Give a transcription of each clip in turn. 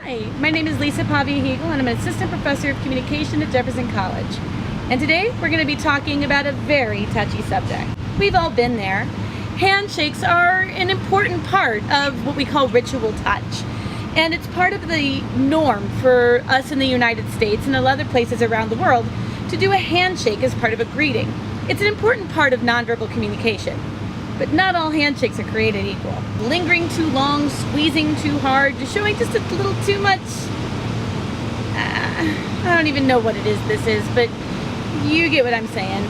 Hi, my name is Lisa Pavia-Hegel and I'm an assistant professor of communication at Jefferson College. And today we're going to be talking about a very touchy subject. We've all been there. Handshakes are an important part of what we call ritual touch. And it's part of the norm for us in the United States and in other places around the world to do a handshake as part of a greeting. It's an important part of nonverbal communication. But not all handshakes are created equal. Lingering too long, squeezing too hard, showing just a little too much. I don't even know what this is, but you get what I'm saying.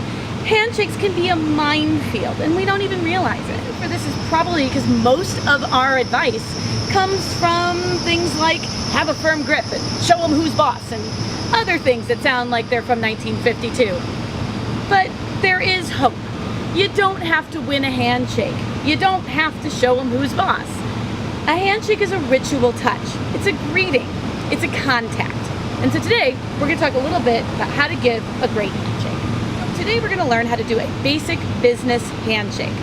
Handshakes can be a minefield, and we don't even realize it. For this is probably because most of our advice comes from things like have a firm grip and show them who's boss and other things that sound like they're from 1952. But there is hope. You don't have to win a handshake. You don't have to show them who's boss. A handshake is a ritual touch. It's a greeting. It's a contact. And so today, we're going to talk a little bit about how to give a great handshake. Today, we're going to learn how to do a basic business handshake.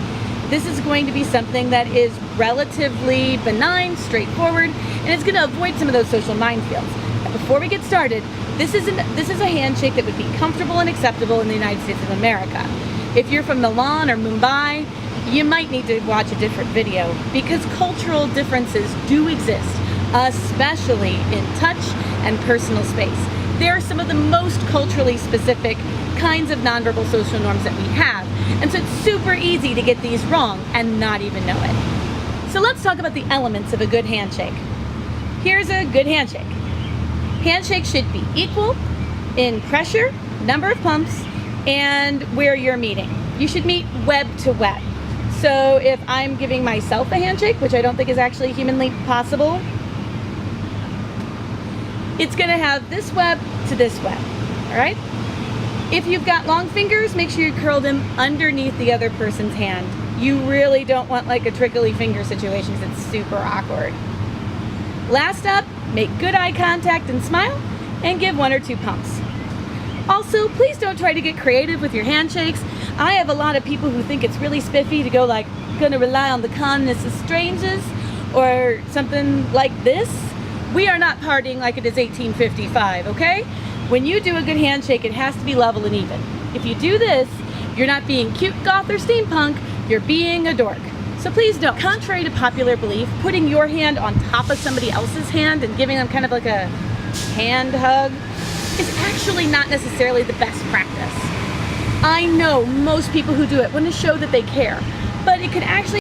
This is going to be something that is relatively benign, straightforward, and it's going to avoid some of those social minefields. But before we get started, this is a handshake that would be comfortable and acceptable in the United States of America. If you're from Milan or Mumbai, you might need to watch a different video because cultural differences do exist, especially in touch and personal space. They are some of the most culturally specific kinds of nonverbal social norms that we have, and so it's super easy to get these wrong and not even know it. So let's talk about the elements of a good handshake. Here's a good handshake. Handshake should be equal in pressure, number of pumps, and where you're meeting. You should meet web to web. So if I'm giving myself a handshake, which I don't think is actually humanly possible, it's gonna have this web to this web, all right? If you've got long fingers, make sure you curl them underneath the other person's hand. You really don't want like a trickly finger situation because it's super awkward. Last up, make good eye contact and smile, and give 1 or 2 pumps. Also, please don't try to get creative with your handshakes. I have a lot of people who think it's really spiffy to go like, gonna rely on the kindness of strangers, or something like this. We are not partying like it is 1855, okay? When you do a good handshake, it has to be level and even. If you do this, you're not being cute, goth, or steampunk, you're being a dork. So please don't. Contrary to popular belief, putting your hand on top of somebody else's hand and giving them kind of like a hand hug is actually not necessarily the best practice. I know most people who do it want to show that they care, but it can actually